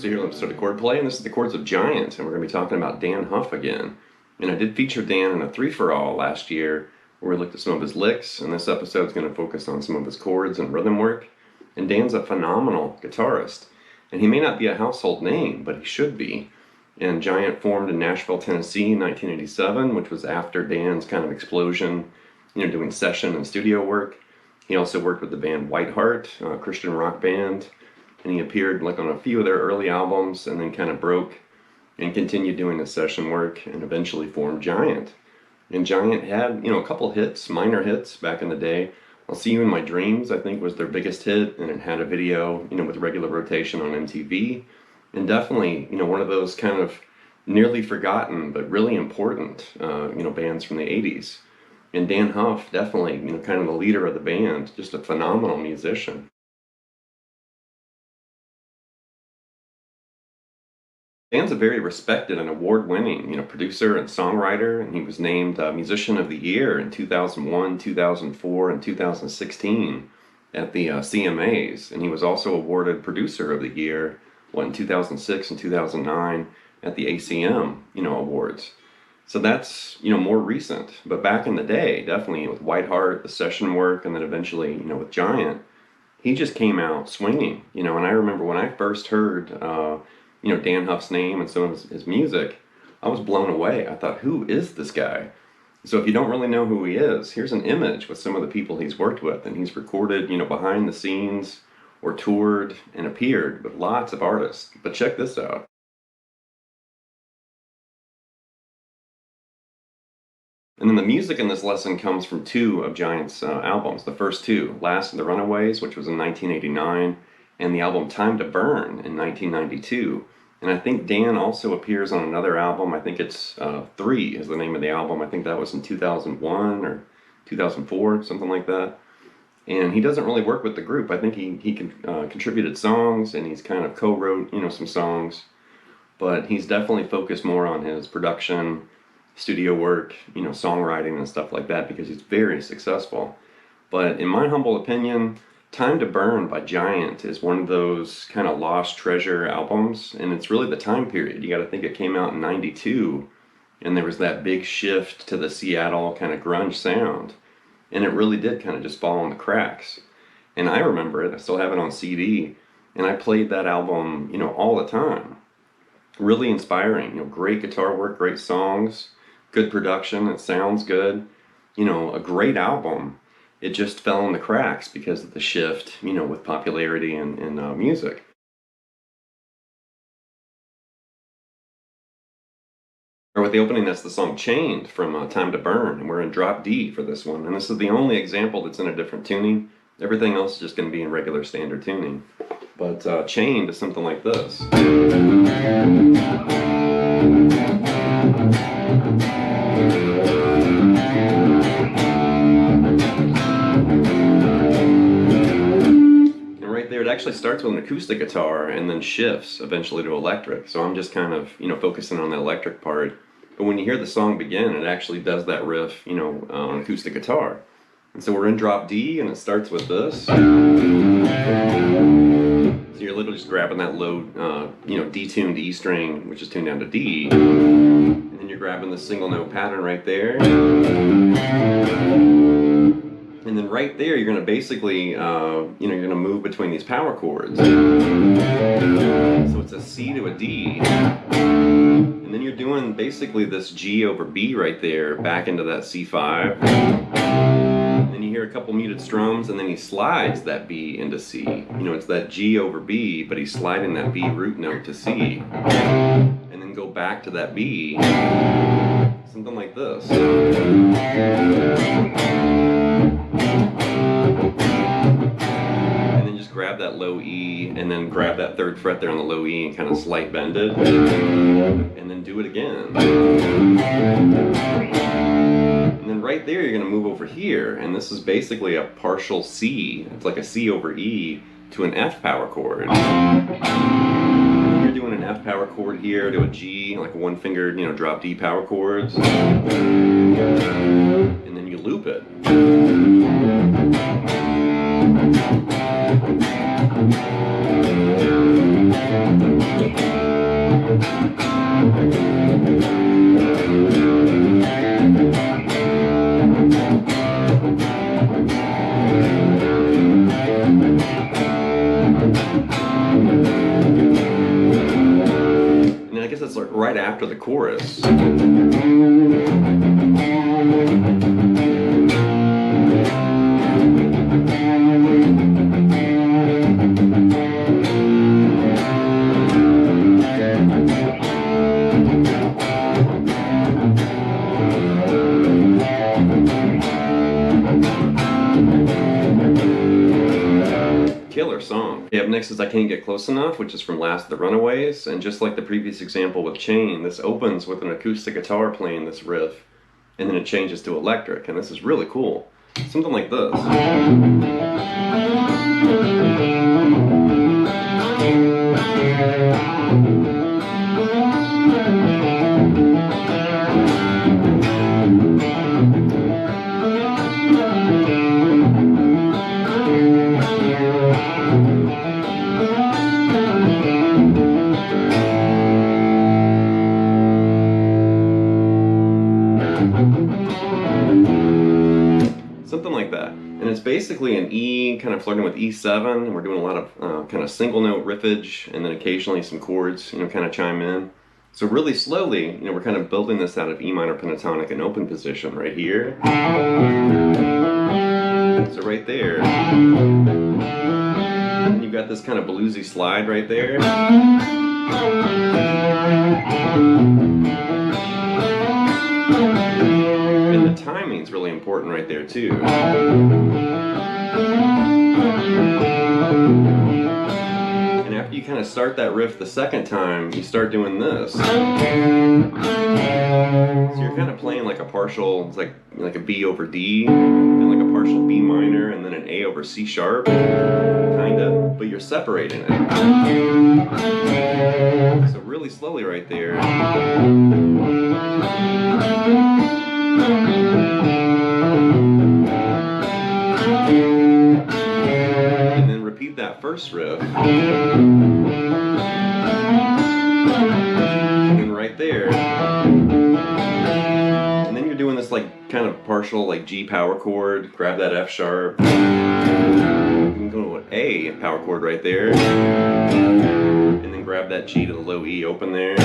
Here, episode of Chordplay, and this is the Chords of Giant, and we're going to be talking about Dann Huff again. And I did feature Dan in a 3-for-all last year where we looked at some of his licks, and this episode is going to focus on some of his chords and rhythm work. And Dan's a phenomenal guitarist, and he may not be a household name, but he should be. And Giant formed in Nashville, Tennessee in 1987, which was after Dan's kind of explosion, doing session and studio work. He also worked with the band Whiteheart, a Christian rock band, and he appeared on a few of their early albums and then kind of broke and continued doing the session work and eventually formed Giant. And Giant had, a couple hits, minor hits back in the day. I'll See You in My Dreams, I think, was their biggest hit, and it had a video, with regular rotation on MTV. And definitely, one of those kind of nearly forgotten but really important, bands from the 80s. And Dann Huff, definitely, kind of the leader of the band, just a phenomenal musician. Dan's a very respected and award-winning, producer and songwriter, and he was named Musician of the Year in 2001, 2004, and 2016 at the CMAs. And he was also awarded Producer of the Year, in 2006 and 2009 at the ACM, awards. So that's, more recent. But back in the day, definitely with Whiteheart, the session work, and then eventually, with Giant, he just came out swinging, and I remember when I first heard Dann Huff's name and some of his music, I was blown away. I thought, who is this guy? So if you don't really know who he is, here's an image with some of the people he's worked with, and he's recorded, behind the scenes or toured and appeared with lots of artists. But check this out. And then the music in this lesson comes from 2 of Giant's albums. The first 2, Last of The Runaways, which was in 1989, and the album Time to Burn in 1992. And I think Dan also appears on another album. I think it's 3 is the name of the album. I think that was in 2001 or 2004, something like that. And he doesn't really work with the group. I think he contributed songs, and he's kind of co-wrote, some songs. But he's definitely focused more on his production, studio work, songwriting and stuff like that, because he's very successful. But in my humble opinion, Time to Burn by Giant is one of those kind of lost treasure albums, and it's really the time period. You got to think it came out in 92, and there was that big shift to the Seattle kind of grunge sound, and it really did kind of just fall in the cracks. And I remember it, I still have it on CD, and I played that album, all the time. Really inspiring, great guitar work, great songs, good production, it sounds good, a great album. It just fell in the cracks because of the shift, with popularity and music. Or with the opening, that's the song Chained from Time to Burn, and we're in drop D for this one. And this is the only example that's in a different tuning. Everything else is just going to be in regular standard tuning. But Chained is something like this. It actually starts with an acoustic guitar and then shifts eventually to electric. So I'm just kind of, focusing on the electric part. But when you hear the song begin, it actually does that riff, on acoustic guitar. And so we're in drop D, and it starts with this. So you're literally just grabbing that low, detuned E string, which is tuned down to D. And then you're grabbing the single note pattern right there. And then right there, you're going to basically, you're going to move between these power chords. So it's a C to a D. And then you're doing basically this G over B right there, back into that C5. And then you hear a couple muted strums, and then he slides that B into C. It's that G over B, but he's sliding that B root note to C. And then go back to that B. Something like this. And then just grab that low E, and then grab that 3rd fret there on the low E and kind of slight bend it, and then do it again. And then right there you're going to move over here, and this is basically a partial C. It's like a C over E to an F power chord. And you're doing doing an F power chord here to a G, like a one-fingered, you know, drop D power chords, and then you loop it. And I guess it's like right after the chorus. Killer song. Up next is I Can't Get Close Enough, which is from Last of The Runaways, and just like the previous example with Chain, this opens with an acoustic guitar playing this riff, and then it changes to electric, and this is really cool. Something like this. Something like that. And it's basically an E, kind of flirting with E7, and we're doing a lot of kind of single note riffage, and then occasionally some chords, you know, kind of chime in. So really slowly, you know, we're kind of building this out of E minor pentatonic and open position right here. So right there. And you've got this kind of bluesy slide right there. And the timing's really important right there too. And after you kind of start that riff the second time, you start doing this. So you're kind of playing like a partial, it's like a B over D, and like a partial B minor, and then an A over C sharp, kinda, but you're separating it. So really slowly right there. And then repeat that first riff. And then right there. And then you're doing this like kind of partial like G power chord, grab that F sharp. You can go to an A power chord right there. And then grab that G to the low E open there.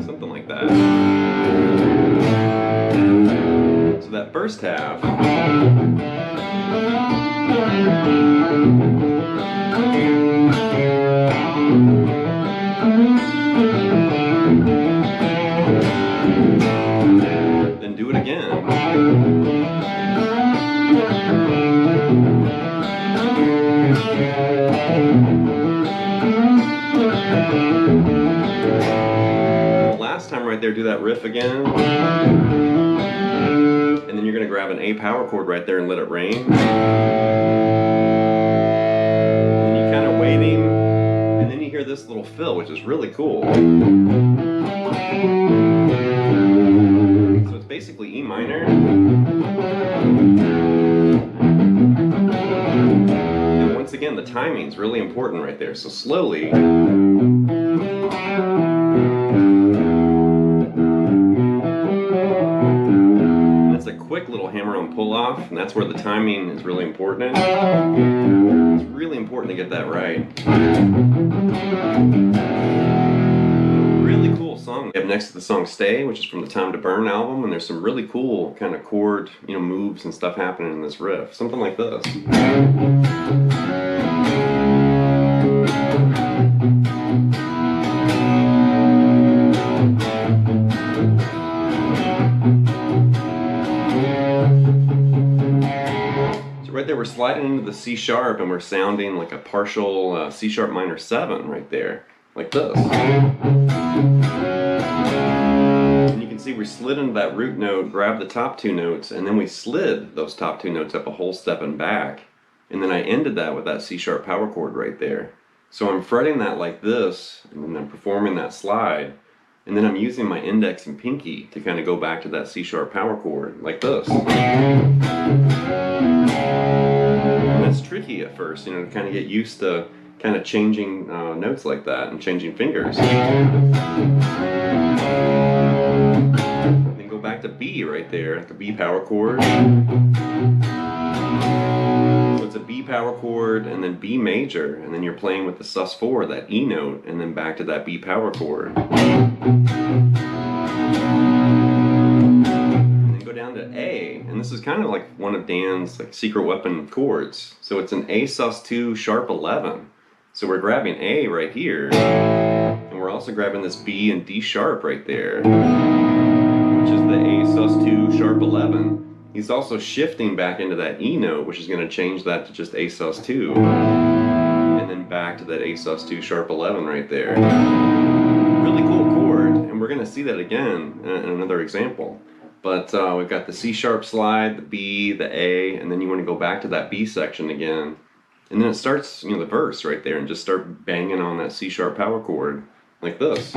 Something like that. So that first half. Then do it again. The last time right there, do that riff again. And then you're going to grab an A power chord right there and let it rain. And you kind of waiting, and then you hear this little fill, which is really cool. So it's basically E minor. And once again, the timing's really important right there. So slowly. Quick little hammer-on pull-off, and that's where the timing is really important. It's really important to get that right. Really cool song. We have next to the song Stay, which is from the Time to Burn album, and there's some really cool kind of chord, you know, moves and stuff happening in this riff. Something like this. Right there, we're sliding into the C sharp and we're sounding like a partial C sharp minor 7 right there, like this. And you can see we slid into that root note, grabbed the top two notes, and then we slid those top two notes up a whole step and back. And then I ended that with that C sharp power chord right there. So I'm fretting that like this, and then I'm performing that slide, and then I'm using my index and pinky to kind of go back to that C sharp power chord, like this. And that's tricky at first, you know, to kind of get used to kind of changing notes like that and changing fingers. Then go back to B right there, the B power chord. So it's a B power chord and then B major, and then you're playing with the sus4, that E note, and then back to that B power chord. And then go down to A, and this is kind of like one of Dan's like secret weapon chords. So it's an A sus2 sharp 11. So we're grabbing A right here, and we're also grabbing this B and D sharp right there, which is the A sus2 sharp 11. He's also shifting back into that E note, which is going to change that to just A sus2, and then back to that A sus2 sharp 11 right there. Really cool chord, and we're going to see that again in another example. But we've got the C sharp slide, the B, the A, and then you want to go back to that B section again. And then it starts, you know, the verse right there, and just start banging on that C sharp power chord like this.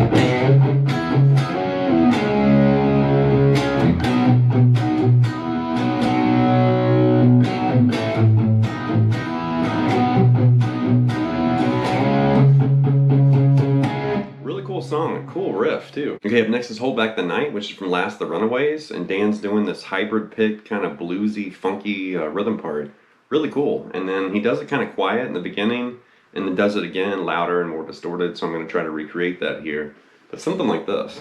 Really cool song, a cool riff too. Okay, up next is Hold Back the Night, which is from Last of The Runaways, and Dan's doing this hybrid picked kind of bluesy, funky rhythm part. Really cool. And then he does it kind of quiet in the beginning, and then does it again louder and more distorted, so I'm going to try to recreate that here. But something like this.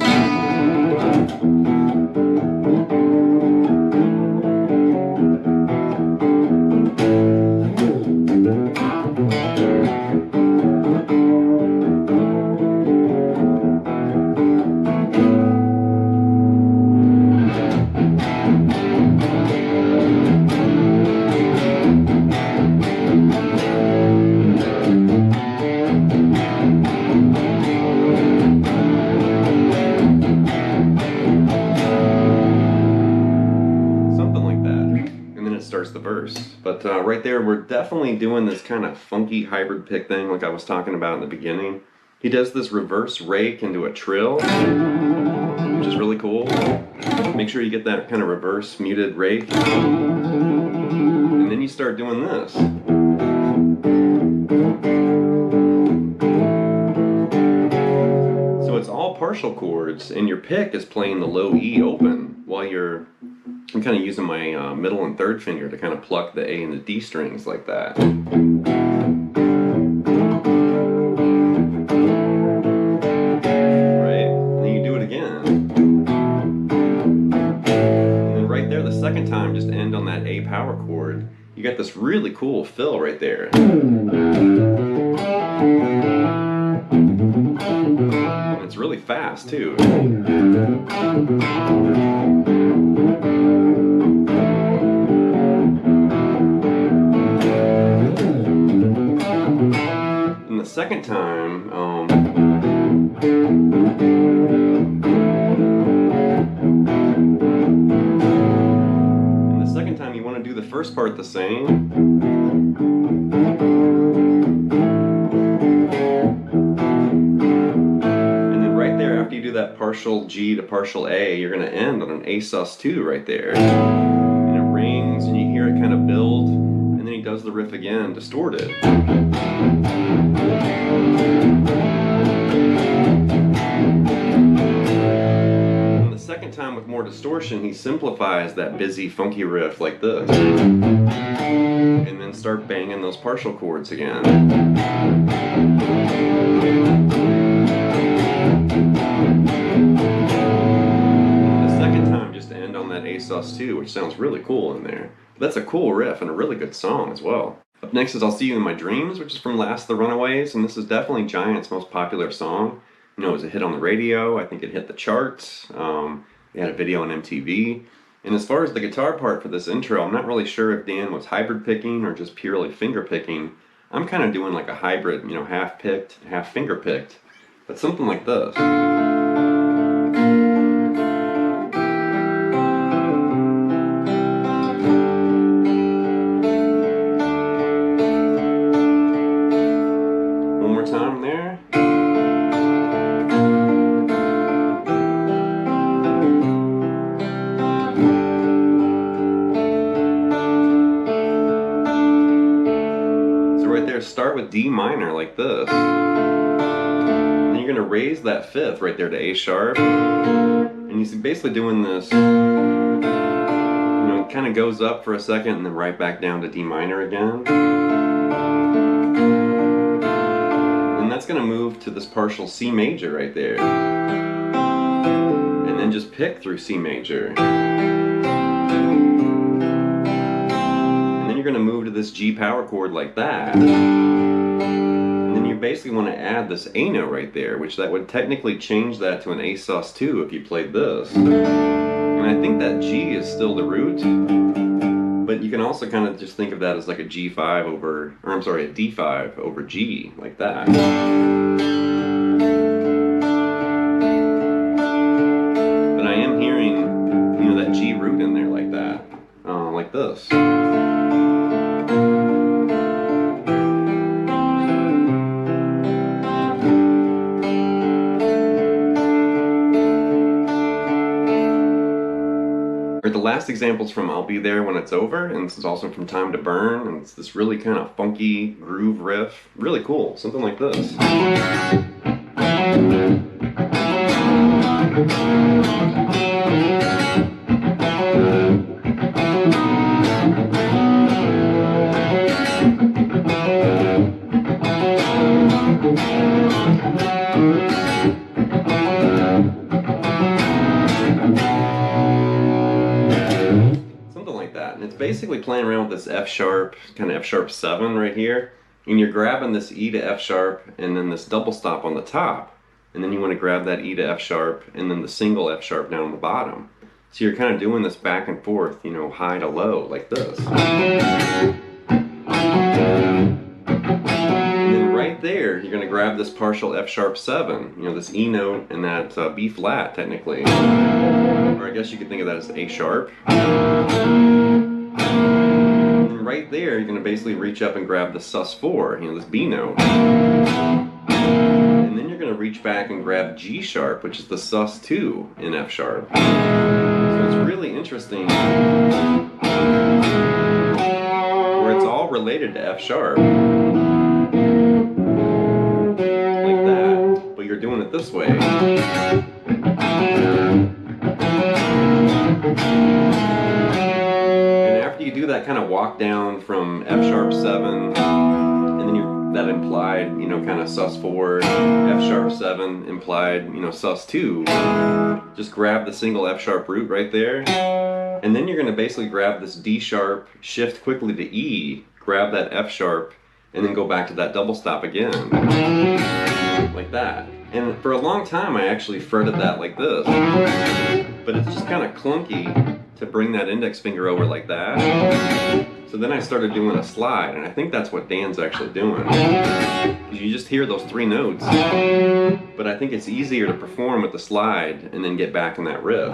Starts the verse. But right there, we're definitely doing this kind of funky hybrid pick thing like I was talking about in the beginning. He does this reverse rake into a trill, which is really cool. Make sure you get that kind of reverse muted rake. And then you start doing this. So it's all partial chords, and your pick is playing the low E open while I'm kind of using my middle and third finger to kind of pluck the A and the D strings like that. Right? And then you do it again. And then right there, the second time, just end on that A power chord. You got this really cool fill right there. And it's really fast too. And the second time, you want to do the first part the same. And then right there, after you do that partial G to partial A, you're going to end on an A sus2 right there. And it rings, and you hear it kind of build, and then he does the riff again, distorted. And the second time with more distortion, he simplifies that busy, funky riff like this. And then start banging those partial chords again. And the second time, just to end on that A sus2, which sounds really cool in there. That's a cool riff and a really good song as well. Up next is I'll See You in My Dreams, which is from Last of The Runaways, and this is definitely Giant's most popular song. You know, it was a hit on the radio. I think it hit the charts. They had a video on MTV. And as far as the guitar part for this intro, I'm not really sure if Dan was hybrid picking or just purely finger picking. I'm kind of doing like a hybrid, you know, half picked, half finger picked. But something like this. there is start with D minor like this. Then you're going to raise that fifth right there to A sharp. And you're basically doing this, you know, it kind of goes up for a second and then right back down to D minor again. And that's going to move to this partial C major right there. And then just pick through C major. And then you're going to move to this G power chord like that. And then you basically want to add this A note right there, which that would technically change that to an A sus2 if you played this. And I think that G is still the root, but you can also kind of just think of that as like a G5 over, or I'm sorry, a D5 over G, like that. But I am hearing, you know, that G root in there like that, like this. The last example's from I'll Be There When It's Over, and this is also from Time to Burn, and it's this really kind of funky groove riff. Really cool, something like this. Basically playing around with this F sharp, kind of F sharp 7 right here, and you're grabbing this E to F sharp and then this double stop on the top, and then you want to grab that E to F sharp and then the single F sharp down on the bottom. So you're kind of doing this back and forth, you know, high to low like this. And then right there you're going to grab this partial F sharp 7, you know, this E note and that B flat technically, or I guess you could think of that as A sharp. And right there, you're going to basically reach up and grab the sus4, you know, this B note. And then you're going to reach back and grab G sharp, which is the sus2 in F sharp. So it's really interesting where it's all related to F sharp. Like that. But you're doing it this way. You do that kind of walk down from F sharp 7, and then that implied, you know, kind of sus4, F sharp 7 implied, you know, sus2. Just grab the single F sharp root right there, and then you're going to basically grab this D sharp, shift quickly to E, grab that F sharp, and then go back to that double stop again, like that. And for a long time I actually fretted that like this, but it's just kind of clunky to bring that index finger over like that. So then I started doing a slide, and I think that's what Dan's actually doing. You just hear those 3 notes, but I think it's easier to perform with the slide and then get back in that riff.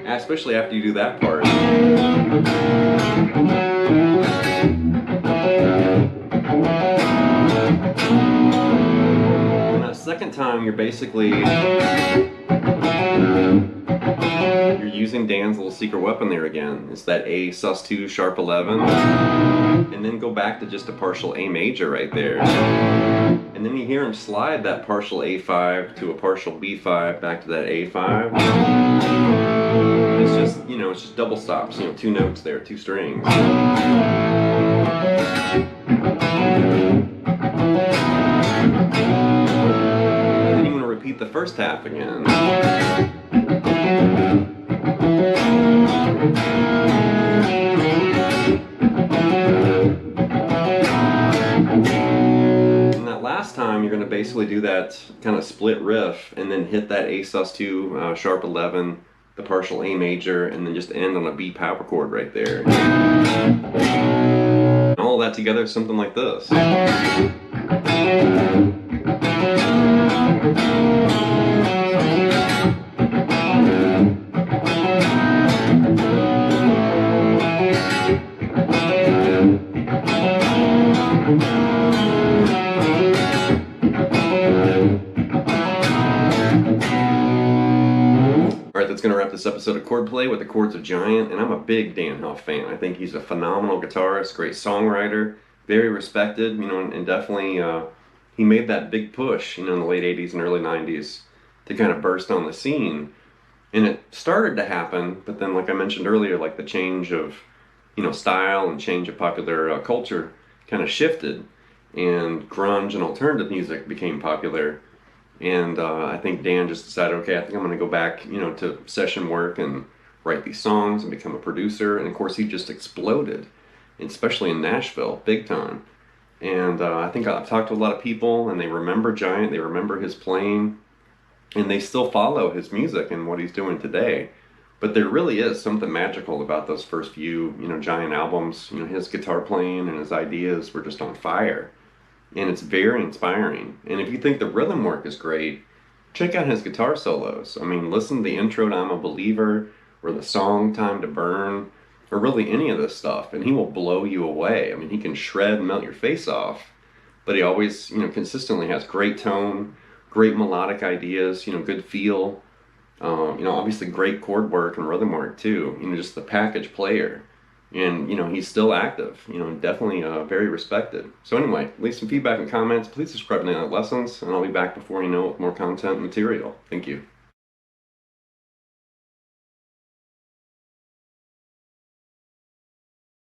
Especially after you do that part. Second time, you're basically you're using Dan's little secret weapon there again. It's that A sus2 sharp 11, and then go back to just a partial A major right there, and then you hear him slide that partial A5 to a partial B5 back to that A5. And it's just, you know, it's just double stops, you know, 2 notes there, 2 strings. Repeat the first half again. And that last time you're going to basically do that kind of split riff and then hit that A sus2 sharp 11, the partial A major, and then just end on a B power chord right there. And all of that together is something like this. that's going to wrap this episode of Chordplay with the Chords of Giant, and I'm a big Dann Huff fan. I think he's a phenomenal guitarist, great songwriter, very respected, and definitely he made that big push, in the late 80s and early 90s to kind of burst on the scene. And it started to happen, but then, like I mentioned earlier, like the change of, style and change of popular culture kind of shifted, and grunge and alternative music became popular. And I think Dan just decided, okay, I think I'm going to go back, to session work and write these songs and become a producer. And of course, he just exploded, especially in Nashville, big time. And I think I've talked to a lot of people, and they remember Giant, they remember his playing, and they still follow his music and what he's doing today. But there really is something magical about those first few, Giant albums. His guitar playing and his ideas were just on fire. And it's very inspiring. And if you think the rhythm work is great, check out his guitar solos. I mean, listen to the intro to I'm a Believer, or the song Time to Burn, or really any of this stuff, and he will blow you away. I mean, he can shred and melt your face off, but he always, consistently has great tone, great melodic ideas, good feel, obviously great chord work and rhythm work too, just the package player. And, he's still active, definitely very respected. So anyway, leave some feedback and comments. Please subscribe to Night Lessons, and I'll be back before you know it with more content and material. Thank you.